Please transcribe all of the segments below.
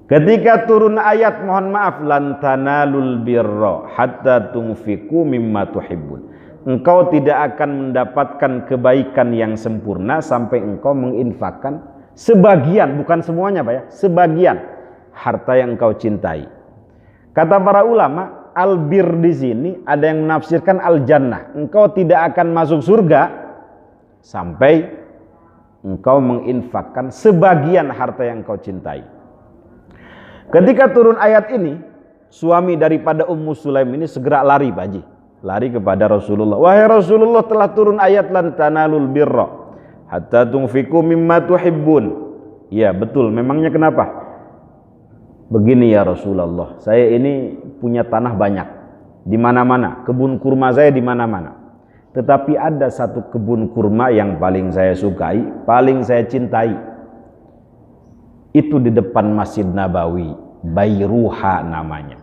Ketika turun ayat, mohon maaf, lan tanalul birra hatta tunfiqu mimma tuhibbun. Engkau tidak akan mendapatkan kebaikan yang sempurna sampai engkau menginfakkan sebagian, bukan semuanya Pak ya, sebagian harta yang engkau cintai. Kata para ulama, albir di sini ada yang menafsirkan al-jannah. Engkau tidak akan masuk surga sampai engkau menginfakkan sebagian harta yang engkau cintai. Ketika turun ayat ini, suami daripada Ummu Sulaim ini segera lari Pak Haji, lari kepada Rasulullah. Wahai Rasulullah, telah turun ayat lan tanalul birra hatta tunfiqu mimma tuhibbun. Ya betul, memangnya kenapa? Begini ya Rasulullah, saya ini punya tanah banyak di mana-mana, kebun kurma saya di mana-mana. Tetapi ada satu kebun kurma yang paling saya sukai, paling saya cintai. Itu di depan Masjid Nabawi, Bairuha namanya.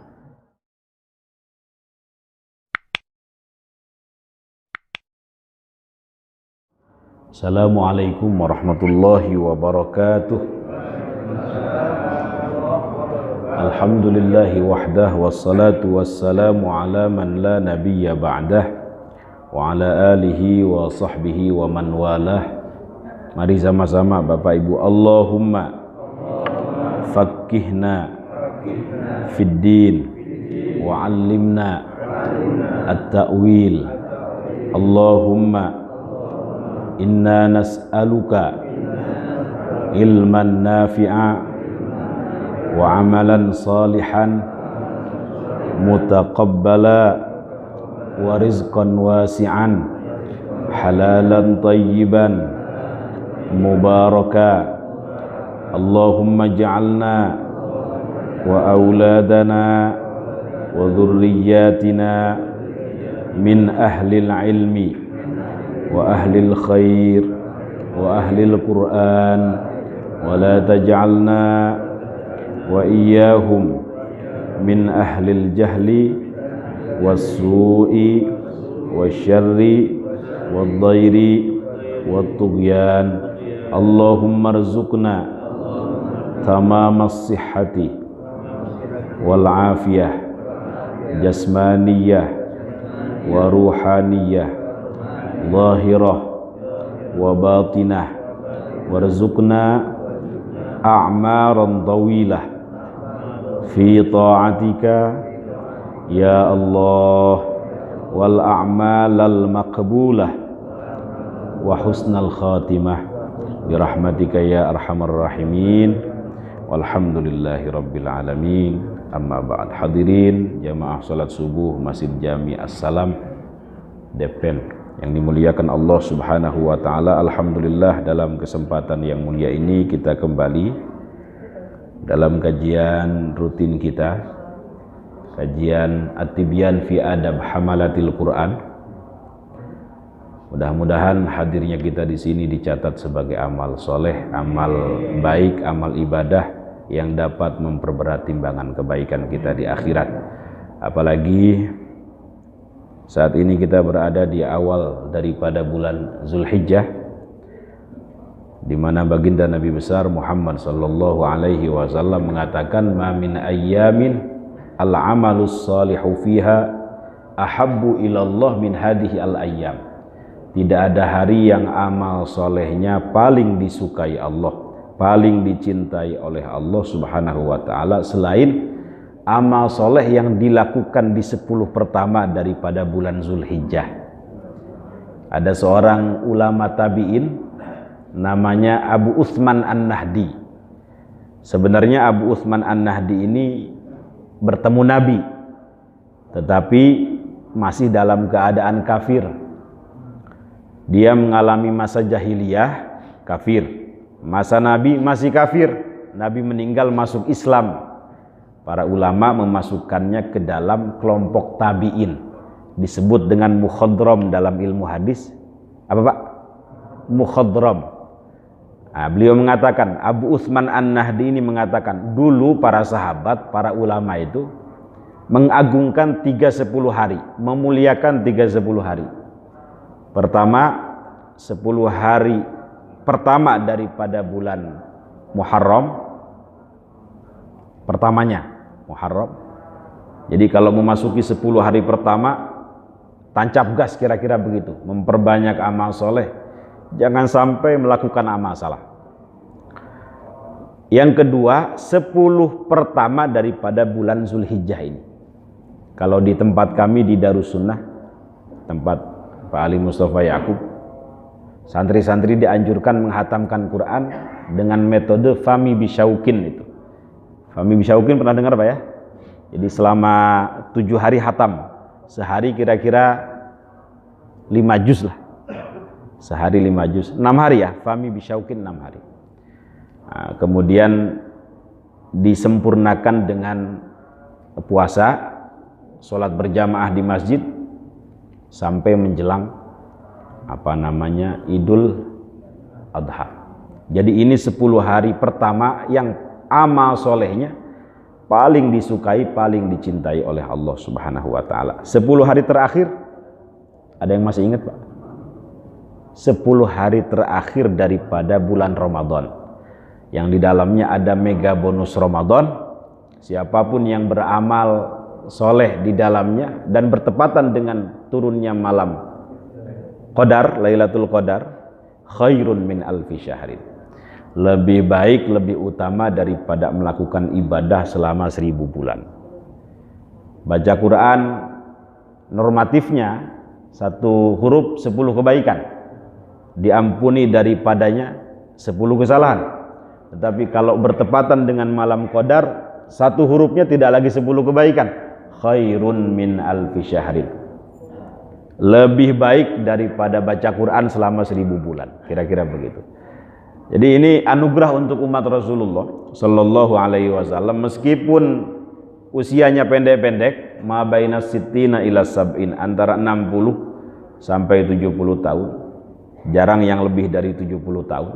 Assalamualaikum warahmatullahi wabarakatuh. Alhamdulillahi wahdah wassalatu wassalamu ala man la nabiyya ba'dah wa ala alihi wa sahbihi wa man walah. Mari sama-sama Bapak Ibu, Allahumma fakkihna fid din wa 'allimna at-ta'wil. Allahumma inna nas'aluka ilman nafi'a wa 'amalan salihan mutaqabbala wa rizqan wasi'an halalan tayyiban mubaraka. Allahumma ja'alna wa auladana wa dhurriyyatina min ahlil ilmi wa ahlil khair wa ahlil Qur'an wa la taj'alna wa iyyahum min ahlil jahli was-su'i wasyarri wad-dhairi wat-tughyan. Allahumma arzuqna tamamas sihhati wal afiyah jasmaniyah wa ruhaniyah zahirah wa batinah warzuqna a'maran tawilah fi ta'atika ya Allah wal a'malal maqbulah wa husnal khatimah birahmatika ya arhamar rahimin walhamdulillahi rabbil alamin. Amma ba'd. Hadirin jamaah salat subuh Masjid Jami As-Salam Depen yang dimuliakan Allah Subhanahu wa taala. Alhamdulillah, dalam kesempatan yang mulia ini kita kembali dalam kajian rutin kita, kajian At-Tibyan fi Adab Hamalatil Quran. Mudah-mudahan hadirnya kita di sini dicatat sebagai amal soleh, amal baik, amal ibadah yang dapat memperberat timbangan kebaikan kita di akhirat. Apalagi saat ini kita berada di awal daripada bulan Zulhijjah, di mana baginda Nabi besar Muhammad sallallahu alaihi wasallam mengatakan, "Ma min ayyamin al-amalus salihu fiha ahabbu ilallah min hadhihi al-ayyam." Tidak ada hari yang amal solehnya paling disukai Allah, paling dicintai oleh Allah Subhanahu wa ta'ala selain amal soleh yang dilakukan di 10 pertama daripada bulan Zulhijjah. Ada seorang ulama tabi'in namanya Abu Utsman An-Nahdi. Sebenarnya Abu Utsman An-Nahdi ini bertemu Nabi, tetapi masih dalam keadaan kafir. Dia mengalami masa jahiliyah, kafir. Masa Nabi masih kafir. Nabi meninggal masuk Islam. Para ulama memasukkannya ke dalam kelompok tabi'in. Disebut dengan mukhadram dalam ilmu hadis. Apa Pak? Mukhadram. Nah, beliau mengatakan, Abu Utsman An-Nahdi ini mengatakan, dulu para sahabat, para ulama itu mengagungkan 30 hari, memuliakan 30 hari. Pertama, 10 hari pertama daripada bulan Muharram, pertamanya Muharram. Jadi kalau memasuki 10 hari pertama, tancap gas kira-kira begitu, memperbanyak amal soleh, jangan sampai melakukan amal salah. Yang kedua, 10 pertama daripada bulan Zulhijjah ini. Kalau di tempat kami di Darussunnah, tempat Pak Ali Mustafa Yaqub, santri-santri dianjurkan menghatamkan Quran dengan metode Fahmi Bisyauqin itu. Fahmi Bisyauqin pernah dengar Pak ya? Jadi selama 7 hari hatam, sehari kira-kira 5 juz lah. Sehari 5 juz, 6 hari ya, Fahmi Bisyauqin 6 hari. Nah, kemudian disempurnakan dengan puasa, sholat berjamaah di masjid sampai menjelang Idul Adha. Jadi ini 10 hari pertama yang amal solehnya paling disukai, paling dicintai oleh Allah Subhanahu wa ta'ala. 10 hari terakhir, ada yang masih ingat Pak? 10 hari terakhir daripada bulan Ramadan, yang di dalamnya ada mega bonus Ramadan. Siapapun yang beramal soleh di dalamnya dan bertepatan dengan turunnya malam Qadar, Lailatul Qadar, khairun min alfi syahrin. Lebih baik, lebih utama daripada melakukan ibadah selama 1000 bulan. Baca Quran normatifnya 1 huruf 10 kebaikan, diampuni daripadanya 10 kesalahan. Tetapi kalau bertepatan dengan malam Qadar, 1 hurufnya tidak lagi 10 kebaikan, khairun min alfi syahrin. Lebih baik daripada baca Quran selama 1000 bulan, kira-kira begitu. Jadi ini anugerah untuk umat Rasulullah Sallallahu Alaihi Wasallam, meskipun usianya pendek-pendek, ma baina sittina ila sab'in, antara 60 sampai 70 tahun, jarang yang lebih dari 70 tahun.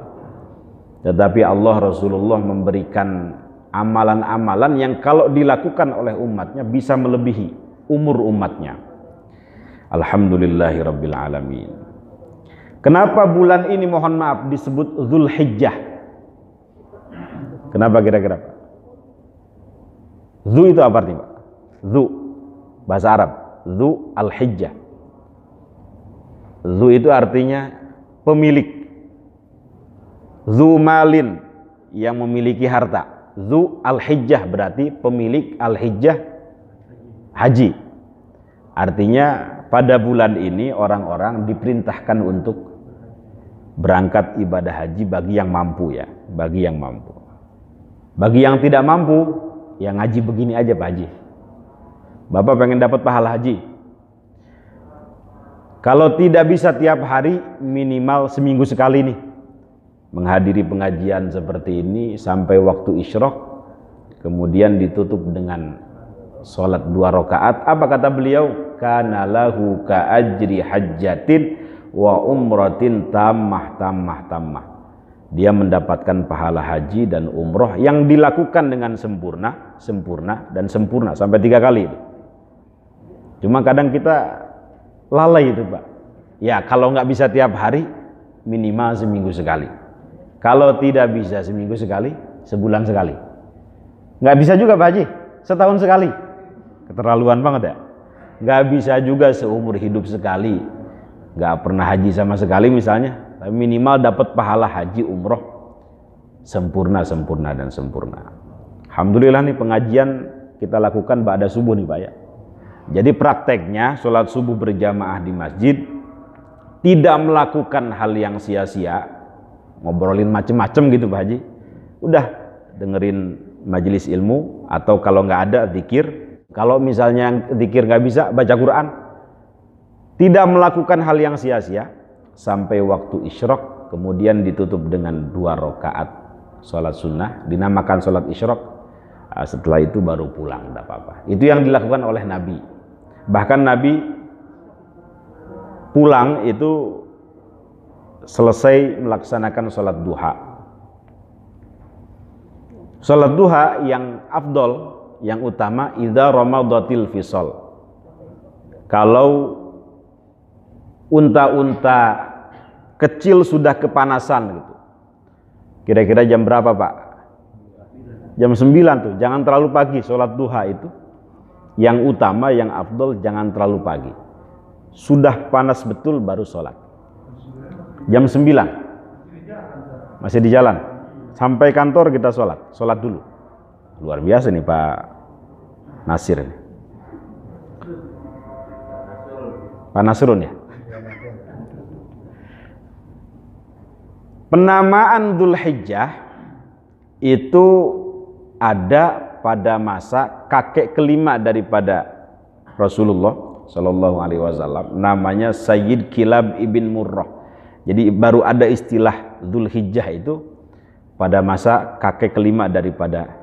Tetapi Allah, Rasulullah memberikan amalan-amalan yang kalau dilakukan oleh umatnya bisa melebihi umur umatnya. Alhamdulillahi Rabbil Alamin. Kenapa bulan ini, mohon maaf, disebut Zulhijjah? Kenapa kira-kira Pak? Zu itu apa artinya Pak? Zu, bahasa Arab. Zu al-Hijjah. Zu itu artinya pemilik. Zu malin, yang memiliki harta. Zu al-Hijjah berarti pemilik al-Hijjah, haji. Artinya pada bulan ini orang-orang diperintahkan untuk berangkat ibadah haji bagi yang mampu ya, bagi yang mampu. Bagi yang tidak mampu, ya ngaji begini aja Pak Haji. Bapak pengen dapat pahala haji, kalau tidak bisa tiap hari, minimal seminggu sekali nih menghadiri pengajian seperti ini sampai waktu isyraq, kemudian ditutup dengan sholat 2 rakaat. Apa kata beliau? Kana lahu ka ajri hajjatin wa umratin tammah. Dia mendapatkan pahala haji dan umroh yang dilakukan dengan sempurna sampai 3 kali. Cuma kadang kita lalai itu Pak. Ya kalau nggak bisa tiap hari, minimal seminggu sekali. Kalau tidak bisa seminggu sekali, sebulan sekali. Nggak bisa juga Pak Haji, setahun sekali. Keterlaluan banget ya. Nggak bisa juga seumur hidup sekali, nggak pernah haji sama sekali misalnya, tapi minimal dapat pahala haji umroh sempurna. Alhamdulillah nih pengajian kita lakukan ba'da subuh nih Pak ya. Jadi prakteknya sholat subuh berjamaah di masjid, tidak melakukan hal yang sia-sia, ngobrolin macem-macem gitu Pak Haji. Udah dengerin majelis ilmu, atau kalau nggak ada zikir. Kalau misalnya zikir nggak bisa, baca Quran. Tidak melakukan hal yang sia-sia sampai waktu isyraq, kemudian ditutup dengan 2 rakaat sholat sunnah, dinamakan sholat isyraq. Setelah itu baru pulang, tidak apa-apa. Itu yang dilakukan oleh Nabi. Bahkan Nabi pulang itu selesai melaksanakan sholat duha. Sholat duha yang afdol, yang utama, idza ramadatil fisal. Kalau unta-unta kecil sudah kepanasan gitu. Kira-kira jam berapa Pak? Jam 9 tuh, jangan terlalu pagi. Sholat duha itu yang utama, yang afdol, jangan terlalu pagi. Sudah panas betul baru sholat. Jam 9 masih di jalan, sampai kantor kita sholat dulu. Luar biasa nih Pak Nasir ini. Pak Nasrun ya. Penamaan Dzulhijjah itu ada pada masa kakek kelima daripada Rasulullah Shallallahu Alaihi Wasallam, namanya Sayyid Kilab ibn Murrah. Jadi baru ada istilah Dzulhijjah itu pada masa kakek kelima daripada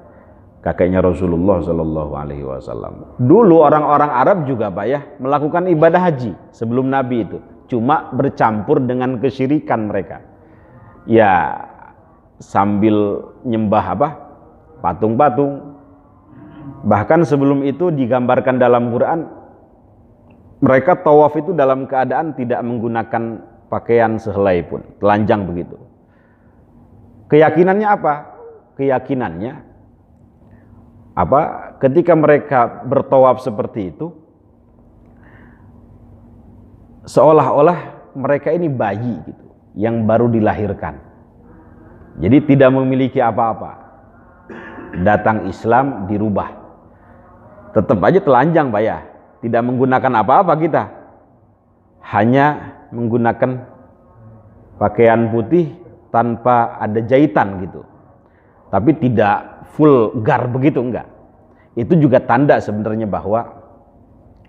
kakeknya Rasulullah Shallallahu Alaihi Wasallam. Dulu orang-orang Arab juga Pak ya melakukan ibadah haji sebelum Nabi itu, cuma bercampur dengan kesyirikan mereka. Ya sambil nyembah patung-patung. Bahkan sebelum itu digambarkan dalam Quran, mereka tawaf itu dalam keadaan tidak menggunakan pakaian sehelai pun, telanjang begitu. Keyakinannya apa? Keyakinannya ketika mereka bertawaf seperti itu, seolah-olah mereka ini bayi gitu, yang baru dilahirkan. Jadi tidak memiliki apa-apa. Datang Islam dirubah. Tetap aja telanjang Pak ya. Tidak menggunakan apa-apa kita. Hanya menggunakan pakaian putih tanpa ada jahitan gitu. Tapi tidak full gar begitu, enggak. Itu juga tanda sebenarnya bahwa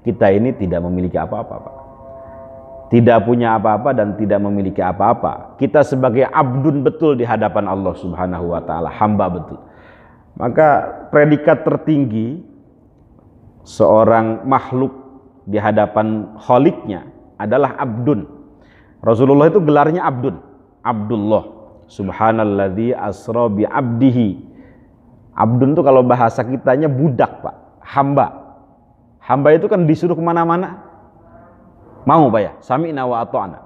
kita ini tidak memiliki apa-apa Pak. Tidak punya apa-apa dan tidak memiliki apa-apa. Kita sebagai abdun betul di hadapan Allah Subhanahu wa taala, hamba betul. Maka predikat tertinggi seorang makhluk di hadapan Khaliknya adalah abdun. Rasulullah itu gelarnya abdun, Abdullah. Subhanalladzi asra bi abdihi. Abdun itu kalau bahasa kitanya budak Pak, hamba. Hamba itu kan disuruh kemana-mana mau Pak ya, sami'na wa ata'na.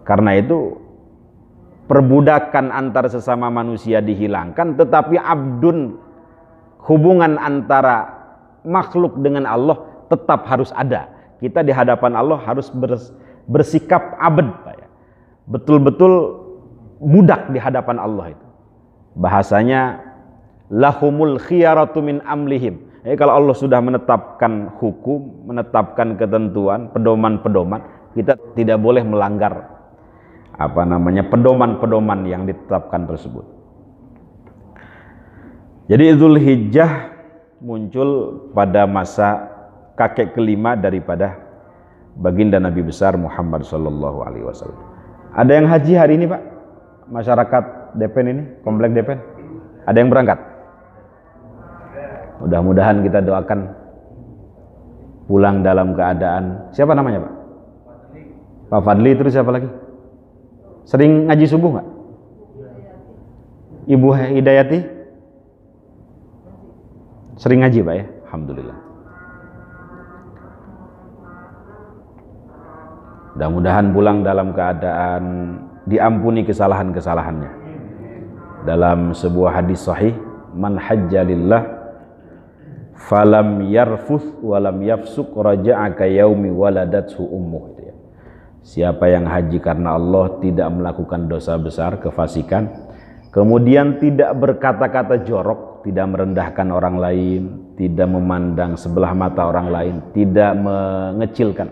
Karena itu perbudakan antar sesama manusia dihilangkan, tetapi abdun, hubungan antara makhluk dengan Allah tetap harus ada. Kita di hadapan Allah harus bersikap abd Pak ya. Betul-betul budak di hadapan Allah itu. Bahasanya lahumul khiyaratu min amlihim. Kalau Allah sudah menetapkan hukum, menetapkan ketentuan, pedoman-pedoman, kita tidak boleh melanggar pedoman-pedoman yang ditetapkan tersebut. Jadi Dzulhijjah muncul pada masa kakek kelima daripada baginda Nabi besar Muhammad sallallahu alaihi wasallam. Ada yang haji hari ini Pak? Masyarakat Depen ini, komplek Depen. Ada yang berangkat? Mudah-mudahan kita doakan pulang dalam keadaan, siapa namanya Pak? Pak Fadli, terus siapa lagi? Sering ngaji subuh nggak? Ibu Hidayati? Sering ngaji Pak ya? Alhamdulillah. Mudah-mudahan pulang dalam keadaan diampuni kesalahan-kesalahannya. Dalam sebuah hadis sahih, man hajja lillah falam yarfuth walam yafsuk raja'a ka yaumi waladathu ummuh. Siapa yang haji karena Allah, tidak melakukan dosa besar, kefasikan, kemudian tidak berkata-kata jorok, tidak merendahkan orang lain, tidak memandang sebelah mata orang lain, tidak mengecilkan,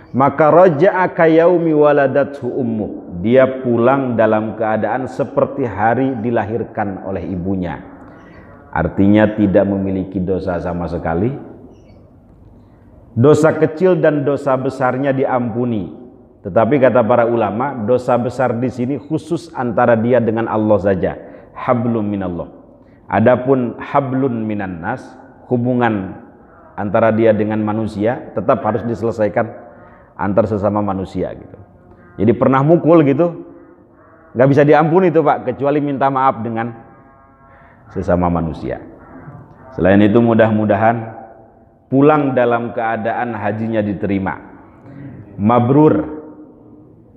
maka raja'a ka yaumi waladathu ummuh, dia pulang dalam keadaan seperti hari dilahirkan oleh ibunya. Artinya tidak memiliki dosa sama sekali. Dosa kecil dan dosa besarnya diampuni. Tetapi kata para ulama, dosa besar di sini khusus antara dia dengan Allah saja. Hablum minallah. Adapun hablun minan nas, hubungan antara dia dengan manusia tetap harus diselesaikan antar sesama manusia gitu. Jadi pernah mukul gitu, nggak bisa diampuni itu Pak, kecuali minta maaf dengan sesama manusia. Selain itu mudah-mudahan pulang dalam keadaan hajinya diterima, mabrur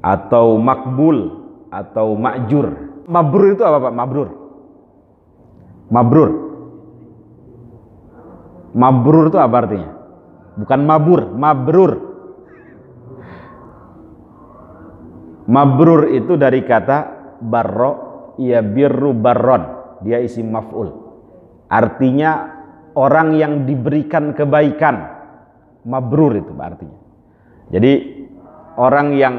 atau makbul atau ma'jur, Mabrur itu apa Pak? Mabrur. Mabrur. Mabrur itu apa artinya? Bukan mabur, mabrur. Mabrur itu dari kata barro, ya birru barron. Dia isim maf'ul. Artinya orang yang diberikan kebaikan. Mabrur itu artinya. Jadi orang yang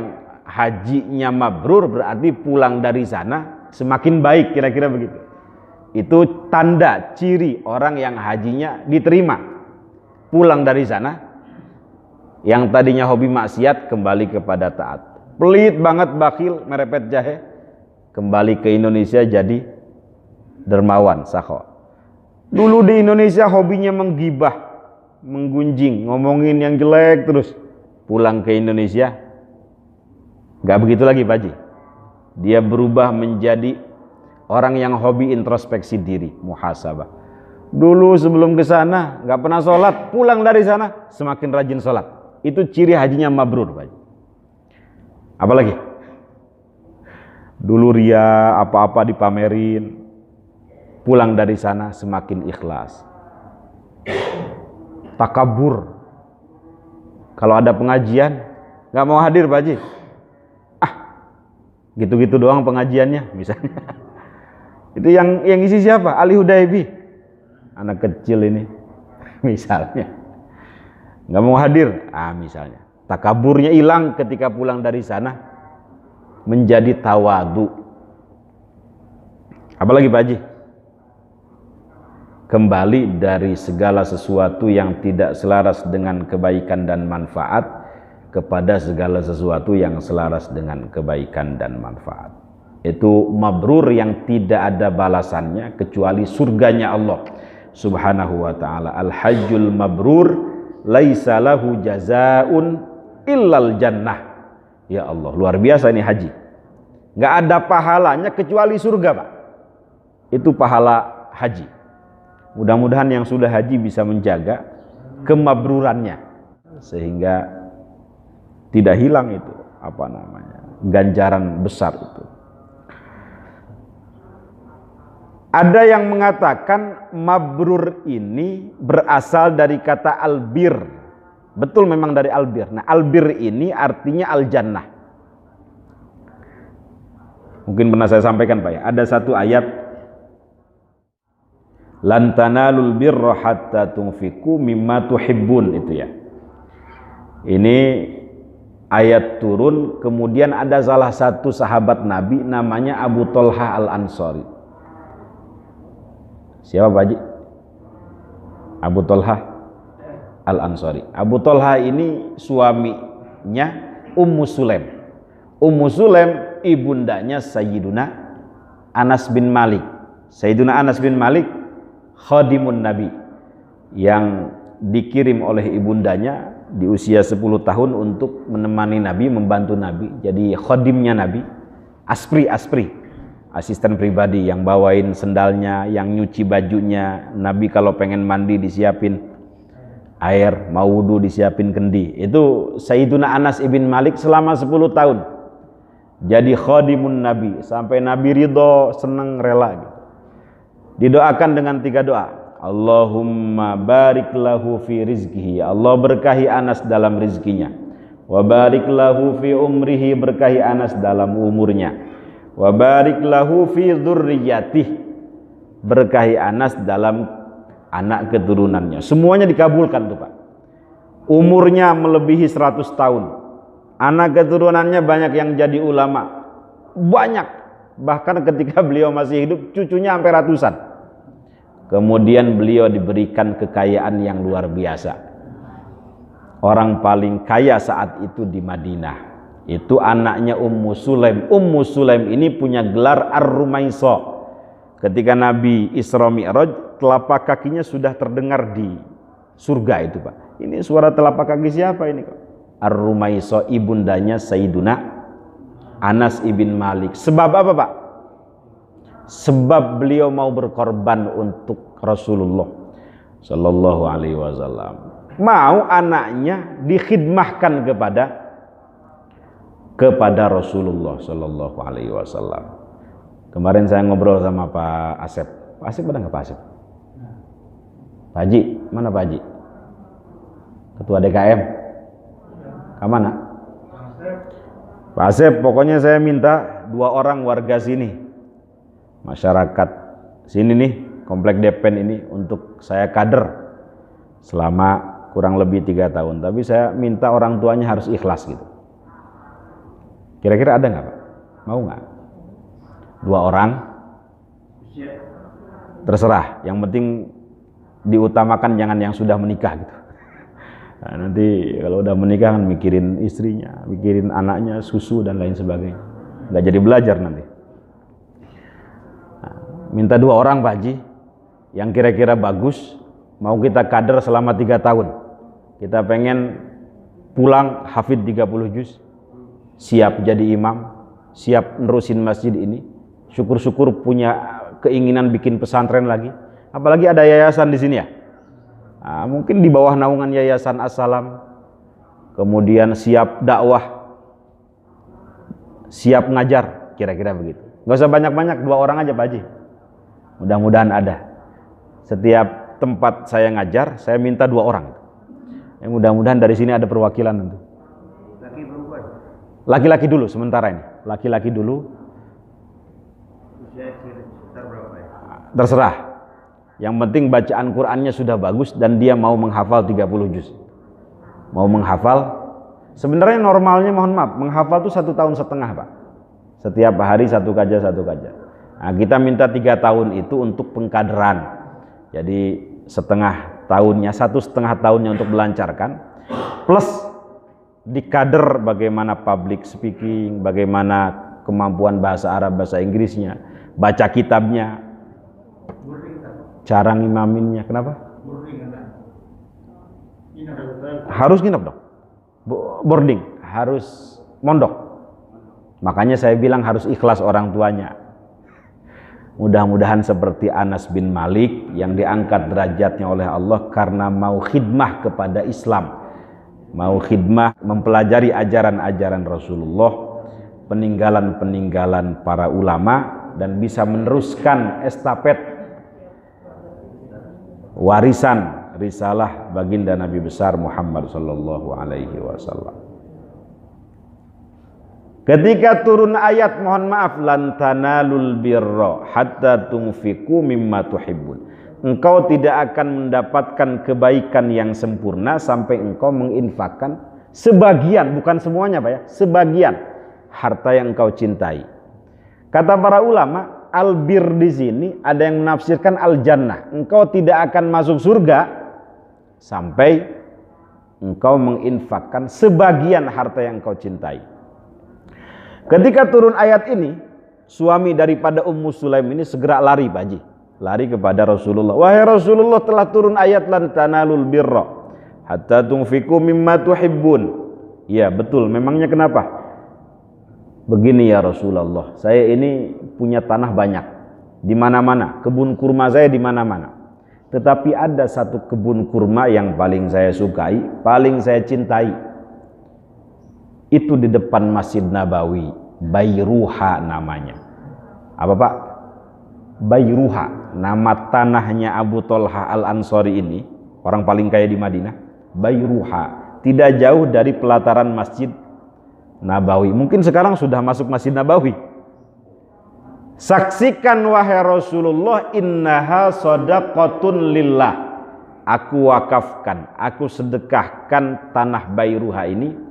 hajinya mabrur berarti pulang dari sana semakin baik, kira-kira begitu. Itu tanda ciri orang yang hajinya diterima. Pulang dari sana yang tadinya hobi maksiat kembali kepada taat. Pelit banget, bakhil, merepet jahe, kembali ke Indonesia jadi dermawan, sakho. Dulu di Indonesia hobinya menggibah, menggunjing, ngomongin yang jelek terus. Pulang ke Indonesia nggak begitu lagi Pak Haji. Dia berubah menjadi orang yang hobi introspeksi diri, muhasabah. Dulu sebelum ke sana nggak pernah sholat, pulang dari sana semakin rajin sholat. Itu ciri hajinya mabrur Pak Haji. Apalagi dulu ria, apa-apa dipamerin, pulang dari sana semakin ikhlas. Takabur, kalau ada pengajian nggak mau hadir Pak Haji, gitu-gitu doang pengajiannya misalnya. Itu yang isi siapa? Ali Hudaybi, anak kecil ini misalnya, nggak mau hadir, misalnya. Takaburnya hilang ketika pulang dari sana, menjadi tawadu. Apalagi Pak Haji? Kembali dari segala sesuatu yang tidak selaras dengan kebaikan dan manfaat kepada segala sesuatu yang selaras dengan kebaikan dan manfaat. Itu mabrur yang tidak ada balasannya kecuali surganya Allah Subhanahu wa ta'ala. Al-hajjul mabrur laisa lahu jazaun illal jannah. Ya Allah, luar biasa ini haji. Nggak ada pahalanya kecuali surga Pak. Itu pahala haji. Mudah-mudahan yang sudah haji bisa menjaga kemabrurannya sehingga tidak hilang itu ganjaran besar itu. Ada yang mengatakan mabrur ini berasal dari kata albir. Betul, memang dari albir. Nah, albir ini artinya al-jannah. Mungkin pernah saya sampaikan Pak ya. Ada satu ayat, lan tanalul birra hatta tunfiqu mimma tuhibbun, itu ya. Ini ayat turun, kemudian ada salah satu sahabat Nabi namanya Abu Tolha Al-Ansari. Siapa Pak Haji? Abu Tolha Al-Ansari. Abu Tolha ini suaminya Ummu Sulaim. Ummu Sulaim ibundanya Sayyiduna Anas bin Malik. Sayyiduna Anas bin Malik khadimun Nabi, yang dikirim oleh ibundanya di usia 10 tahun untuk menemani Nabi, membantu Nabi. Jadi khadimnya Nabi, aspri, asisten pribadi yang bawain sendalnya, yang nyuci bajunya. Nabi kalau pengen mandi disiapin air, mau wudu disiapin kendi. Itu Sayyiduna Anas ibn Malik selama 10 tahun jadi khadimun Nabi sampai Nabi ridho, senang, rela gitu. Didoakan dengan 3 doa. Allahumma barik lahu fi rizkihi, Allah berkahi Anas dalam rizkinya. Wa barik lahu fi umrihi, berkahi Anas dalam umurnya. Wa barik lahu fi dzurriyyatihi, berkahi Anas dalam anak keturunannya. Semuanya dikabulkan tuh Pak. Umurnya melebihi 100 tahun. Anak keturunannya banyak yang jadi ulama. Banyak. Bahkan ketika beliau masih hidup, cucunya sampai ratusan. Kemudian beliau diberikan kekayaan yang luar biasa. Orang paling kaya saat itu di Madinah. Itu anaknya Ummu Sulaim. Ummu Sulaim ini punya gelar Ar-Rumaisa. Ketika Nabi Isra Mi'raj, telapak kakinya sudah terdengar di surga itu Pak. Ini suara telapak kaki siapa ini kok? Ar-Rumaisa, ibundanya Sayyiduna Anas ibn Malik. Sebab apa Pak? Sebab beliau mau berkorban untuk Rasulullah Sallallahu Alaihi Wasallam. Mau anaknya dikhidmahkan kepada Rasulullah Sallallahu Alaihi Wasallam. Kemarin saya ngobrol sama Pak Asep. Pak Asep ada nggak Pak Asep? Pak Haji, mana Pak Haji? Ketua DKM. Kemana? Pak Asep, pokoknya saya minta 2 orang warga sini, masyarakat sini nih, Komplek Depen ini, untuk saya kader selama kurang lebih 3 tahun. Tapi saya minta orang tuanya harus ikhlas gitu. Kira-kira ada nggak Pak? Mau nggak? 2 orang? Terserah, yang penting diutamakan jangan yang sudah menikah gitu. Nah, nanti kalau udah menikah kan mikirin istrinya, mikirin anaknya, susu dan lain sebagainya, nggak jadi belajar nanti. Nah, minta 2 orang Pak Haji yang kira-kira bagus, mau kita kader selama 3 tahun. Kita pengen pulang hafid 30 juz, siap jadi imam, siap nerusin masjid ini, syukur-syukur punya keinginan bikin pesantren lagi, apalagi ada yayasan di sini ya. Nah, mungkin di bawah naungan Yayasan As-Salam, kemudian siap dakwah, siap ngajar, kira-kira begitu. Gak usah banyak-banyak, 2 orang aja Pak Haji. Mudah-mudahan ada. Setiap tempat saya ngajar, saya minta 2 orang. Mudah-mudahan dari sini ada perwakilan tentu. Laki perempuan? Laki-laki dulu sementara ini. Laki-laki dulu. Usia sekitar berapa ya? Terserah. Yang penting bacaan Qur'annya sudah bagus dan dia mau menghafal 30 juz. Mau menghafal. Sebenarnya normalnya, mohon maaf, menghafal itu 1,5 tahun Pak. Setiap hari 1 kaja. Nah, kita minta 3 tahun itu untuk pengkaderan. Jadi setengah tahunnya, 1,5 tahunnya untuk melancarkan, plus dikader bagaimana public speaking, bagaimana kemampuan bahasa Arab, bahasa Inggrisnya, baca kitabnya, cara ngimaminnya. Kenapa? Harus nginep dong. Boarding, harus mondok. Makanya saya bilang harus ikhlas orang tuanya. Mudah-mudahan seperti Anas bin Malik yang diangkat derajatnya oleh Allah karena mau khidmah kepada Islam, mau khidmah mempelajari ajaran-ajaran Rasulullah, peninggalan-peninggalan para ulama, dan bisa meneruskan estafet warisan risalah baginda Nabi besar Muhammad sallallahu alaihi wasallam. Ketika turun ayat, mohon maaf, lan tanalul birra hatta tunfiqu mimma tuhibbun. Engkau tidak akan mendapatkan kebaikan yang sempurna sampai engkau menginfakkan sebagian, bukan semuanya Pak ya, sebagian harta yang engkau cintai. Kata para ulama, albir di sini ada yang menafsirkan al-jannah. Engkau tidak akan masuk surga sampai engkau menginfakkan sebagian harta yang engkau cintai. Ketika turun ayat ini, suami daripada Ummu Sulaim ini segera lari Pak Haji, lari kepada Rasulullah. Wahai Rasulullah, telah turun ayat lan tanalul birra hatta tunfiqu mimma tuhibbun. Ya betul, memangnya kenapa? Begini ya Rasulullah, saya ini punya tanah banyak di mana-mana, kebun kurma saya di mana-mana. Tetapi ada satu kebun kurma yang paling saya sukai, paling saya cintai. Itu di depan Masjid Nabawi, Bayruha namanya. Apa Pak? Bayruha, nama tanahnya Abu Tolha Al-Ansari ini, orang paling kaya di Madinah. Bayruha, tidak jauh dari pelataran Masjid Nabawi. Mungkin sekarang sudah masuk Masjid Nabawi. Saksikan wahai Rasulullah, innaha shadaqatun lillah. Aku wakafkan, aku sedekahkan tanah Bayruha ini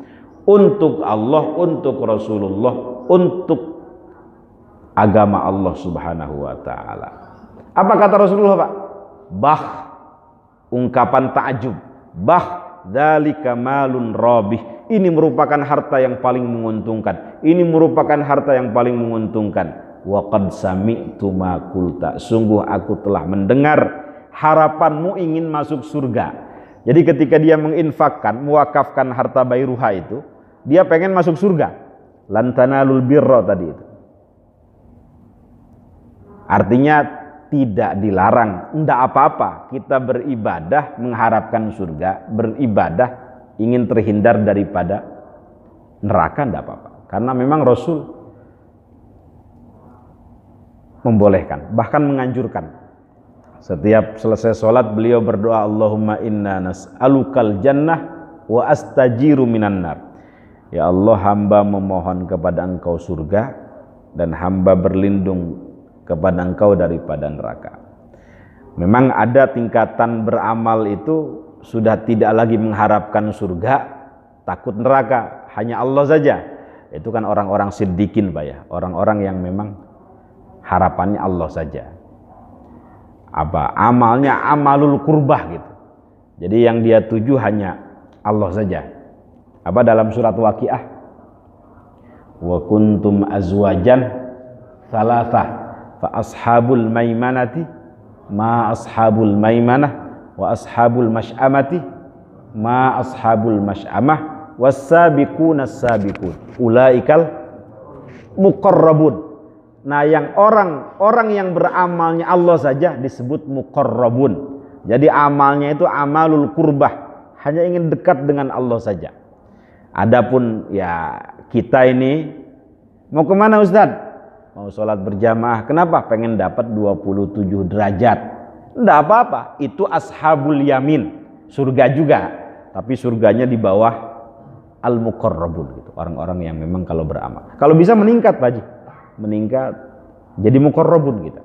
untuk Allah, untuk Rasulullah, untuk agama Allah subhanahu wa ta'ala. Apa kata Rasulullah Pak? Bah, ungkapan ta'ajub. Bah, dzalika malun rabih. Ini merupakan harta yang paling menguntungkan. Ini merupakan harta yang paling menguntungkan. Wa qad sami'tu ma qulta. Sungguh aku telah mendengar harapanmu ingin masuk surga. Jadi ketika dia menginfakkan, mewakafkan harta Bayruha itu, dia pengen masuk surga. Lan tanalul birra tadi itu. Artinya tidak dilarang, tidak apa-apa kita beribadah mengharapkan surga, beribadah ingin terhindar daripada neraka, tidak apa-apa. Karena memang Rasul membolehkan, bahkan menganjurkan. Setiap selesai sholat beliau berdoa, Allahumma inna nas'alukal jannah wa astajiru minan nar. Ya Allah, hamba memohon kepada engkau surga dan hamba berlindung kepada engkau daripada neraka. Memang ada tingkatan beramal itu sudah tidak lagi mengharapkan surga, takut neraka, hanya Allah saja. Itu kan orang-orang siddiqin Pak ya, orang-orang yang memang harapannya Allah saja. Apa amalnya amalul qurbah gitu. Jadi yang dia tuju hanya Allah saja. Apa dalam surat Waqiah, wa kuntum azwajan thalathah fa ashabul maimanati ma ashabul maimanah wa ashabul masy'amati ma ashabul masy'amah was-sabiquna as-sabiqun ulaikal muqarrabun. Nah, yang orang yang beramalnya Allah saja disebut muqarrabun. Jadi amalnya itu amalul qurbah, hanya ingin dekat dengan Allah saja. Adapun ya kita ini mau kemana Ustadz? Mau sholat berjamaah, kenapa? Pengen dapat 27 derajat. Enggak apa-apa, itu ashabul yamin, surga juga, tapi surganya di bawah al-muqarrabun gitu. Orang-orang yang memang kalau beramal, kalau bisa meningkat Pak Haji, meningkat jadi muqarrabun kita.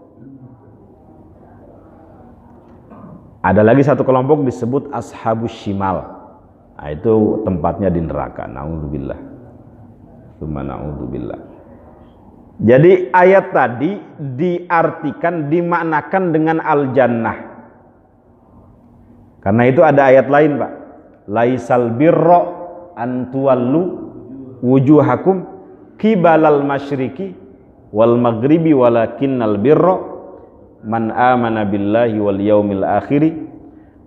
Ada lagi satu kelompok disebut ashabus shimal. Nah, itu tempatnya di neraka. Naudzubillah. Tsumma naudzubillah. Jadi ayat tadi diartikan, dimaknakan dengan al-jannah. Karena itu ada ayat lain Pak. Laisal birra an tuwallu wujuhakum qibalal masyriqi wal maghribi walakinnal birra man amana billahi wal yaumil akhiri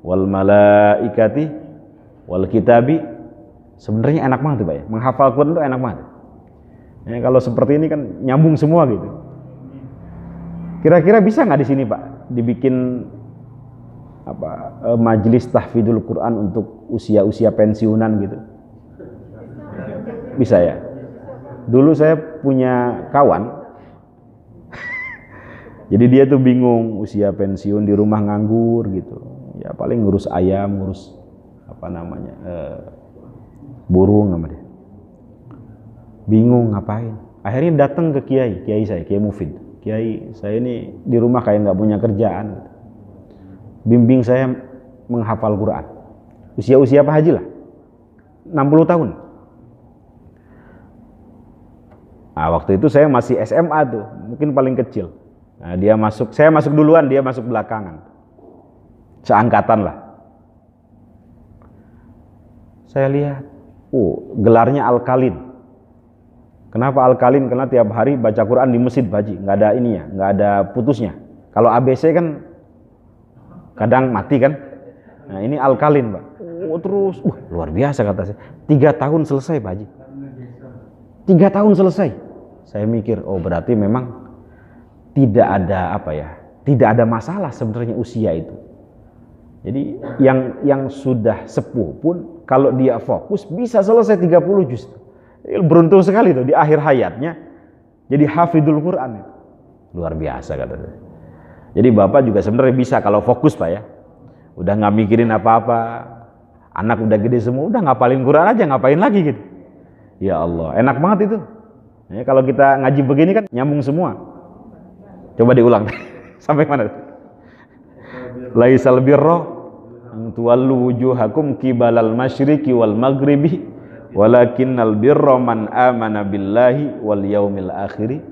wal malaikati wal kitabi. Sebenarnya enak banget tuh Pak ya, menghafal Quran itu enak banget ya, kalau seperti ini kan nyambung semua gitu. Kira-kira bisa nggak di sini Pak dibikin apa majelis tahfidzul Quran untuk usia-usia pensiunan gitu? Bisa ya. Dulu saya punya kawan jadi dia tuh bingung, usia pensiun di rumah nganggur gitu. Ya paling ngurus ayam, ngurus apa namanya burung sama dia. Bingung ngapain. Akhirnya datang ke kiai saya, Kiai Mufid. Kiai, saya ini di rumah kayak nggak punya kerjaan. Gitu. Bimbing saya menghafal Quran. Usia-usia Pak Haji lah, 60 tahun. Nah, waktu itu saya masih SMA tuh, mungkin paling kecil. Nah, saya masuk duluan, dia masuk belakangan. Seangkatan lah. Saya lihat, gelarnya Al-Kalin. Kenapa Al-Kalin? Karena tiap hari baca Quran di masjid Pak Haji, nggak ada ininya, nggak ada putusnya. Kalau ABC kan kadang mati kan. Nah, ini Al-Kalin Pak. Terus, luar biasa kata saya. 3 tahun selesai Pak Haji. 3 tahun selesai. Saya mikir, berarti memang tidak ada apa ya, tidak ada masalah sebenarnya usia itu. Jadi yang sudah sepuh pun kalau dia fokus bisa selesai 30 juz. Beruntung sekali tuh di akhir hayatnya jadi hafidul Quran. Luar biasa kata saya. Jadi Bapak juga sebenarnya bisa kalau fokus Pak ya. Udah nggak mikirin apa-apa. Anak udah gede semua, udah ngapalin Quran aja, ngapain lagi gitu. Ya Allah, enak banget itu. Ya, kalau kita ngaji begini kan nyambung semua. Coba diulang. Sampai mana? Laisal birra an tuwallu wujuhakum qibalal masyriqi wal maghribi walakinnal birra man amana billahi wal yaumil akhiri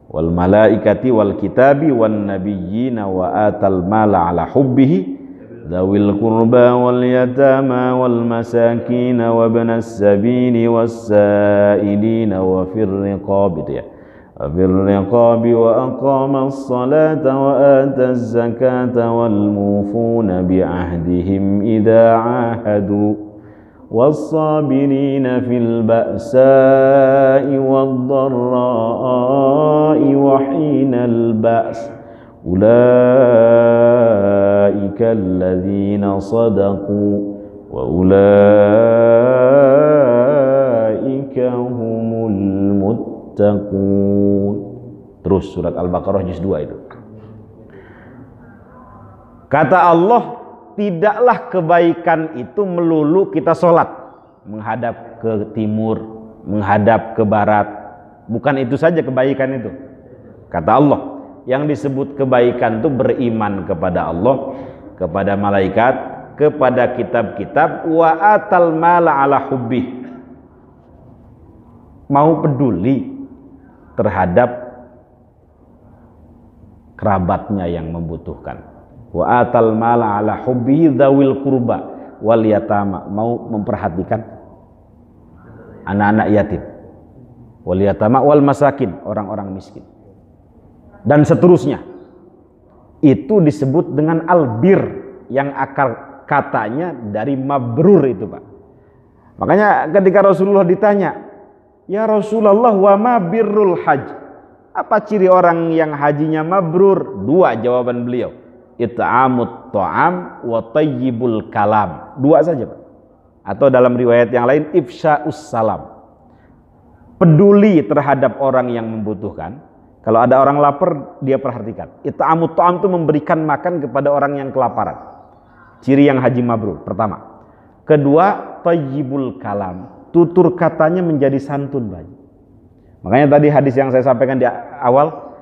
wal malaikati wal kitabi wan nabiyyina wa atal mala ala hubbihi dzawil qurba wal yatama wal masakin wa ibnas sabili was sa'ilina wa fir riqab itu ya. وبالرقاب وأقام الصلاة وآتى الزكاة والموفون بعهدهم إذا عاهدوا والصابرين في البأساء والضراء وحين البأس أولئك الذين صدقوا وأولئك هم المتقون. Terus surat Al-Baqarah juz 2 itu. Kata Allah, tidaklah kebaikan itu melulu kita sholat menghadap ke timur, menghadap ke barat. Bukan itu saja kebaikan itu. Kata Allah, yang disebut kebaikan itu beriman kepada Allah, kepada malaikat, kepada kitab-kitab, wa atal mala ala hubbih, mau peduli terhadap kerabatnya yang membutuhkan. Wa atal mala ala hubbihi dzawil qurba wal yatama, mau memperhatikan anak-anak yatim, wal yatama wal masakin, orang-orang miskin, dan seterusnya. Itu disebut dengan albir, yang akar katanya dari mabrur itu, Pak. Makanya ketika Rasulullah ditanya, ya Rasulullah, wa ma birrul hajj, apa ciri orang yang hajinya mabrur? Dua jawaban beliau, it'amut ta'am wa tayyibul kalam. Dua saja, Pak. Atau dalam riwayat yang lain, ifsya'us salam, peduli terhadap orang yang membutuhkan. Kalau ada orang lapar, dia perhatikan. It'amut ta'am itu memberikan makan kepada orang yang kelaparan. Ciri yang haji mabrur pertama. Kedua, tayyibul kalam, tutur katanya menjadi santun, Pak. Makanya tadi hadis yang saya sampaikan di awal,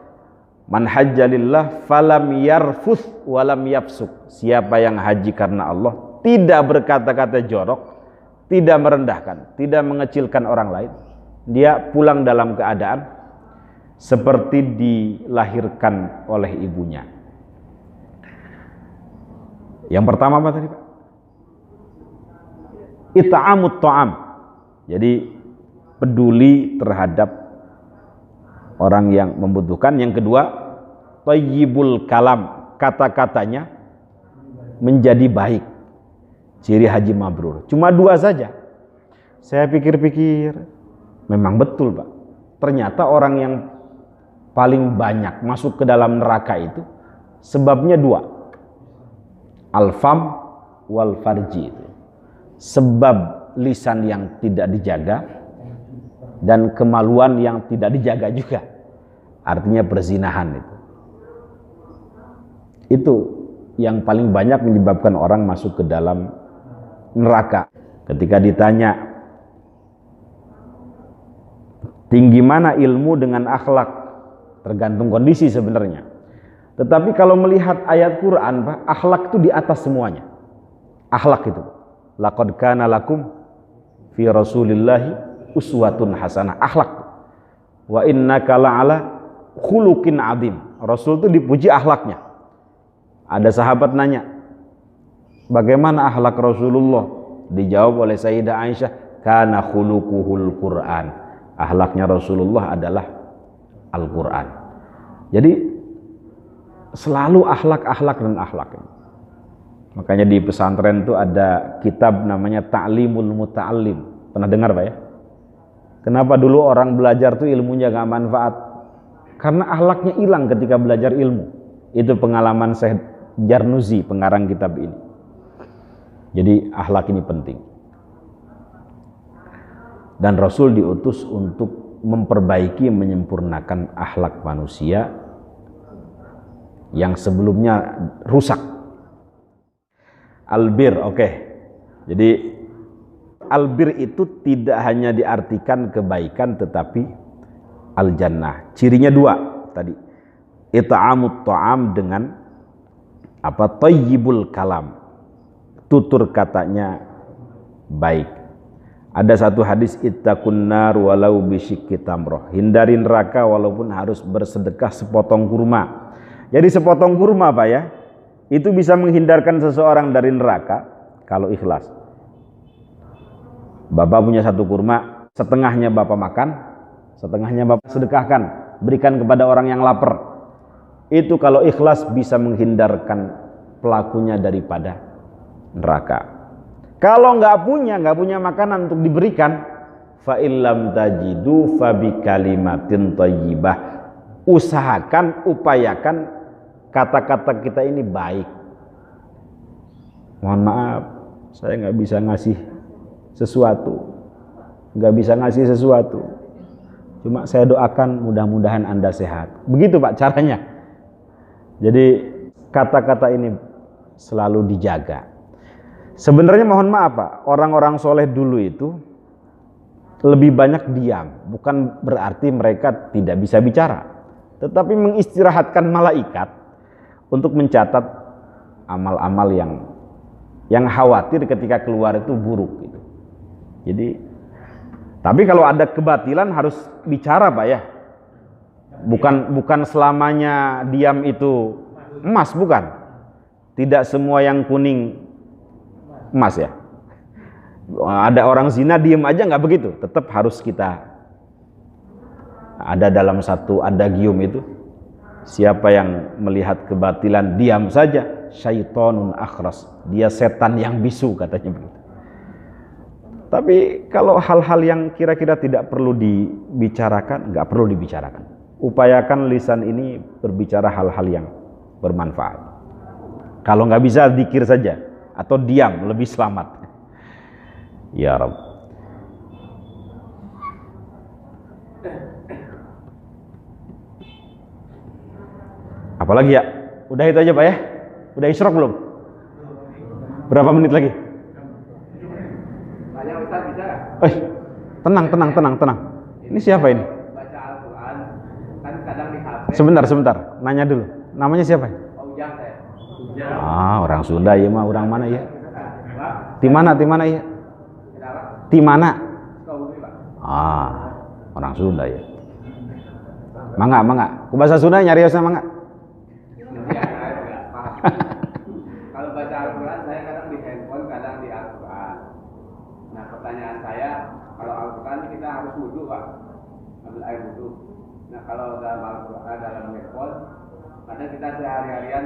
man hajjalillah falam yarfuth walam yafsuk. Siapa yang haji karena Allah, tidak berkata-kata jorok, tidak merendahkan, tidak mengecilkan orang lain, dia pulang dalam keadaan seperti dilahirkan oleh ibunya. Yang pertama apa tadi, Pak? It'amut ta'am, jadi peduli terhadap orang yang membutuhkan. Yang kedua, tayyibul kalam, kata-katanya menjadi baik. Ciri haji mabrur. Cuma dua saja. Saya pikir-pikir, memang betul, Pak. Ternyata orang yang paling banyak masuk ke dalam neraka itu sebabnya dua, al-fam wal farji, itu sebab lisan yang tidak dijaga dan kemaluan yang tidak dijaga juga, artinya perzinahan. Itu yang paling banyak menyebabkan orang masuk ke dalam neraka. Ketika ditanya tinggi mana ilmu dengan akhlak, tergantung kondisi sebenarnya. Tetapi kalau melihat ayat Quran, Pak, akhlak itu di atas semuanya. Akhlak itu, laqad kana lakum fi rasulillahi uswatun hasanah. Akhlak. Wa innaka la'ala khuluqin adzim. Rasul itu dipuji akhlaknya. Ada sahabat nanya, bagaimana akhlak Rasulullah? Dijawab oleh Sayyidah Aisyah, kana khuluquhul Quran. Akhlaknya Rasulullah adalah Al-Quran. Jadi selalu akhlak dan akhlak. Makanya di pesantren itu ada kitab namanya Ta'limul Muta'allim. Pernah dengar, Pak, ya? Kenapa dulu orang belajar tuh ilmunya gak manfaat? Karena akhlaknya hilang ketika belajar ilmu. Itu pengalaman Syekh Jarnuzi, pengarang kitab ini. Jadi akhlak ini penting. Dan Rasul diutus untuk memperbaiki, menyempurnakan akhlak manusia yang sebelumnya rusak. Albir, oke. Jadi albir itu tidak hanya diartikan kebaikan, tetapi al-jannah. Cirinya dua tadi. It'amut ta'am dengan apa? Tayyibul kalam. Tutur katanya baik. Ada satu hadis, ittaqun nar walau bisyikki tamroh. Hindari neraka walaupun harus bersedekah sepotong kurma. Jadi sepotong kurma, Pak, ya, itu bisa menghindarkan seseorang dari neraka kalau ikhlas. Bapak punya satu kurma, setengahnya Bapak makan, setengahnya Bapak sedekahkan, berikan kepada orang yang lapar. Itu kalau ikhlas bisa menghindarkan pelakunya daripada neraka. Kalau nggak punya makanan untuk diberikan, fa illam tajidu fa bi kalimatin thayyibah. Usahakan, upayakan kata-kata kita ini baik. Mohon maaf, saya nggak bisa ngasih sesuatu, Cuma saya doakan mudah-mudahan Anda sehat. Begitu Pak caranya. Jadi kata-kata ini selalu dijaga. Sebenarnya mohon maaf Pak, orang-orang soleh dulu itu lebih banyak diam. Bukan berarti mereka tidak bisa bicara, tetapi mengistirahatkan malaikat untuk mencatat amal-amal yang khawatir ketika keluar itu buruk gitu. Jadi tapi kalau ada kebatilan harus bicara Pak ya. Bukan selamanya diam itu emas, bukan. Tidak semua yang kuning emas ya. Ada orang zina diem aja nggak begitu. Tetap harus kita ada dalam satu adagium itu. Siapa yang melihat kebatilan diam saja, syaitonun akhras. Dia setan yang bisu katanya begitu. Tapi kalau hal-hal yang kira-kira tidak perlu dibicarakan, nggak perlu dibicarakan. Upayakan lisan ini berbicara hal-hal yang bermanfaat. Kalau nggak bisa, dzikir saja atau diam, lebih selamat. Ya Rabb. Apalagi ya? Udah itu aja Pak ya? Udah isyraq belum? Berapa menit lagi? Tenang. Ini siapa ini? Baca Al-Quran, kan kadang di HP. Sebentar. Nanya dulu. Namanya siapa? Ujang saya. Orang Sunda ya mah, orang mana ya? Di mana ya? Di mana? Orang Sunda ya. Mangga. Ku bahasa Sunda nyariosna mangga. Kalau baca Al-Quran saya kadang di handphone, kadang di Al-Quran. Nah pertanyaan saya, kalau Al-Quran kita harus wudu Pak, ambil air wudu. Nah kalau dalam Al-Quran, dalam handphone, kadang kita sehari-harian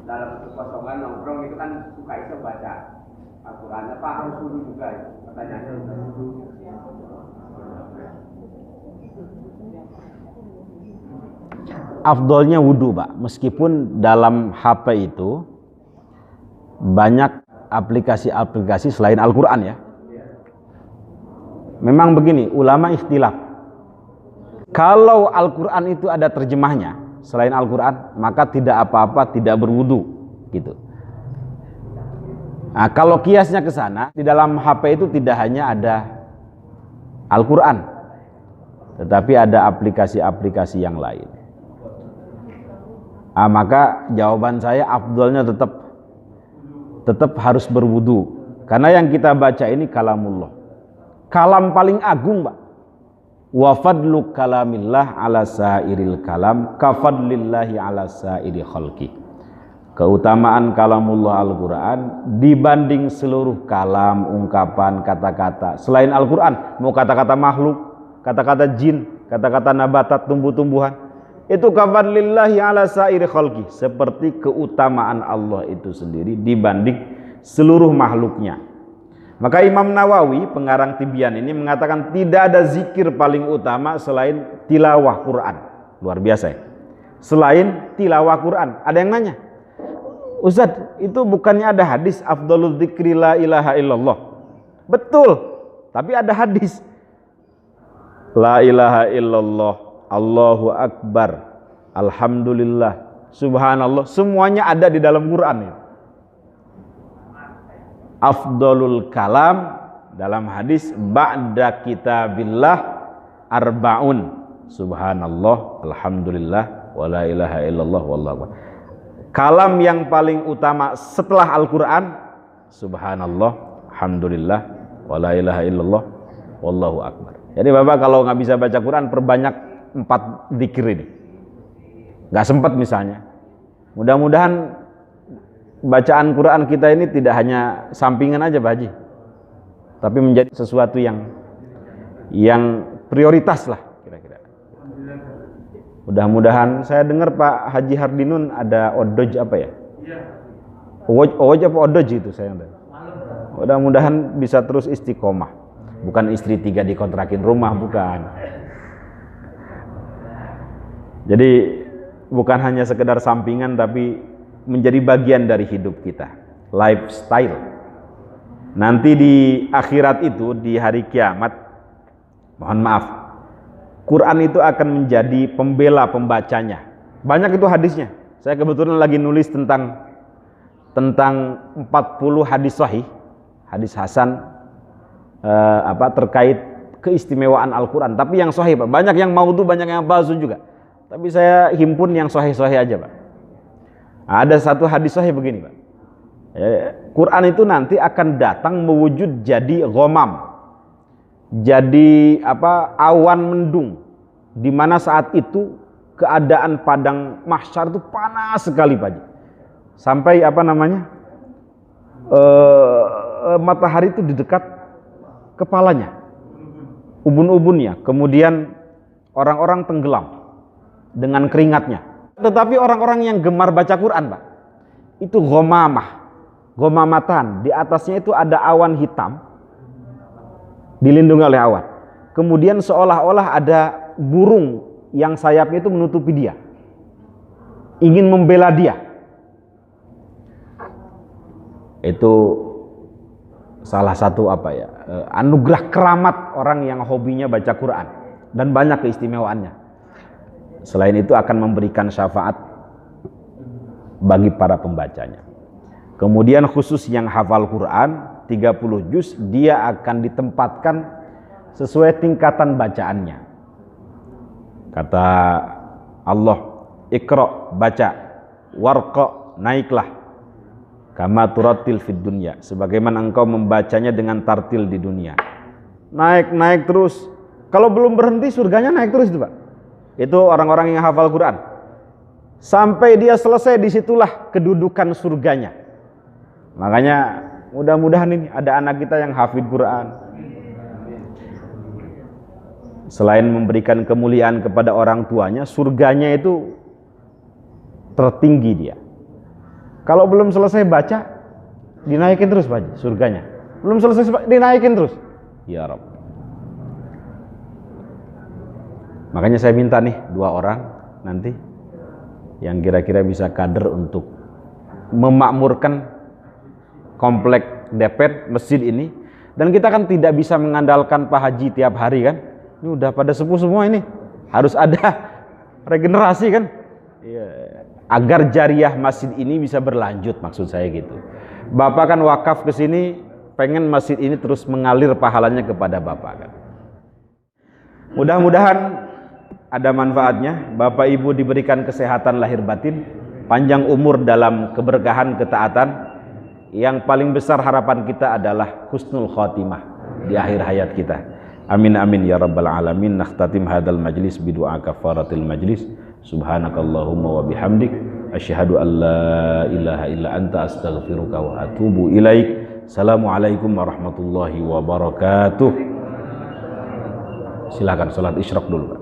dalam kekosongan nongkrong itu kan suka iseng baca Al-Quran. Apa harus wudu juga ya? Pertanyaannya wudu. Afdolnya wudu Pak, meskipun dalam HP itu banyak aplikasi-aplikasi selain Al-Quran ya. Memang begini, ulama ikhtilaf. Kalau Al-Quran itu ada terjemahnya selain Al-Quran, maka tidak apa-apa, tidak berwudu gitu. Nah, kalau kiasnya ke sana, di dalam HP itu tidak hanya ada Al-Quran, tetapi ada aplikasi-aplikasi yang lain. Maka jawaban saya afdolnya tetap harus berwudu, karena yang kita baca ini kalamullah, kalam paling agung Pak. Wa fadlu kalamillah ala sairil kalam kafadlillahi ala sairi khalqi. Keutamaan kalamullah Al-Quran dibanding seluruh kalam, ungkapan, kata-kata selain Al-Quran, mau kata-kata makhluk, kata-kata jin, kata-kata nabatat, tumbuh-tumbuhan, itu kafadlillahi ala sairi khalqi, seperti keutamaan Allah itu sendiri dibanding seluruh makhluknya. Maka Imam Nawawi, pengarang Tibyan ini mengatakan tidak ada zikir paling utama selain tilawah Quran. Luar biasa ya. Selain tilawah Quran. Ada yang nanya, Ustadz, itu bukannya ada hadis afdhalul dzikri la ilaha illallah? Betul, tapi ada hadis la ilaha illallah, Allahu Akbar, Alhamdulillah, Subhanallah, semuanya ada di dalam Quran itu. Afdalul kalam dalam hadis ba'da kitabillah arba'un, Subhanallah, Alhamdulillah, wa la ilaha illallah, wallahu akbar. Kalam yang paling utama setelah Al-Quran, Subhanallah, Alhamdulillah, wa la ilaha illallah, wallahu akbar. Jadi Bapak kalau nggak bisa baca Quran, perbanyak 4 dzikir ini. Nggak sempat misalnya, mudah-mudahan bacaan Quran kita ini tidak hanya sampingan aja Pak Haji, tapi menjadi sesuatu yang prioritas lah kira-kira. Mudah-mudahan, saya dengar Pak Haji Hardinun ada odoj apa ya? Owoj apa odoj itu saya dengar. Mudah-mudahan bisa terus istiqomah. Bukan istri 3 dikontrakin rumah, bukan. Jadi bukan hanya sekedar sampingan, tapi menjadi bagian dari hidup kita, lifestyle. Nanti di akhirat itu, di hari kiamat, mohon maaf, Quran itu akan menjadi pembela pembacanya. Banyak itu hadisnya. Saya kebetulan lagi nulis tentang 40 hadis sahih, hadis hasan terkait keistimewaan Al-Quran. Tapi yang sahih, Pak. Banyak yang maudhu, banyak yang palsu juga. Tapi saya himpun yang sahih-sahih aja, Pak. Ada satu hadis sahih begini, Pak. Quran itu nanti akan datang mewujud jadi ghamam, jadi awan mendung, di mana saat itu keadaan padang mahsyar itu panas sekali, Pak. Sampai matahari itu di dekat kepalanya, ubun-ubunnya, kemudian orang-orang tenggelam dengan keringatnya. Tetapi orang-orang yang gemar baca Quran, Pak, itu ghamamatan, di atasnya itu ada awan hitam, dilindungi oleh awan. Kemudian seolah-olah ada burung yang sayapnya itu menutupi dia, ingin membela dia. Itu salah satu anugerah keramat orang yang hobinya baca Quran, dan banyak keistimewaannya. Selain itu akan memberikan syafaat bagi para pembacanya. Kemudian khusus yang hafal Quran 30 juz, dia akan ditempatkan sesuai tingkatan bacaannya. Kata Allah, Iqra, baca, warqa, naiklah, kama turattil fid dunya, sebagaimana engkau membacanya dengan tartil di dunia. Naik terus. Kalau belum berhenti, surganya naik terus itu, Pak. Itu orang-orang yang hafal Quran. Sampai dia selesai, disitulah kedudukan surganya. Makanya mudah-mudahan ini ada anak kita yang hafid Quran. Selain memberikan kemuliaan kepada orang tuanya, surganya itu tertinggi dia. Kalau belum selesai baca, dinaikin terus, Pak, surganya. Belum selesai, dinaikin terus. Ya Rabb. Makanya saya minta nih 2 orang nanti yang kira-kira bisa kader untuk memakmurkan komplek DPR masjid ini. Dan kita kan tidak bisa mengandalkan Pak Haji tiap hari kan. Ini udah pada sepuh semua ini. Harus ada regenerasi kan. Agar jariah masjid ini bisa berlanjut, maksud saya gitu. Bapak kan wakaf ke sini, pengen masjid ini terus mengalir pahalanya kepada Bapak kan. Mudah-mudahan ada manfaatnya. Bapak Ibu diberikan kesehatan lahir batin, panjang umur dalam keberkahan ketaatan. Yang paling besar harapan kita adalah husnul khotimah di akhir hayat kita. Amin amin ya rabbal alamin. Nakhtatim hadal majlis bidu'a kafaratil majlis. Subhanakallahumma wa bihamdik, asyhadu an la ilaha illa anta, astaghfiruka wa atubu ilaik. Assalamualaikum warahmatullahi wabarakatuh. Silakan salat isyraq dulu, Pak.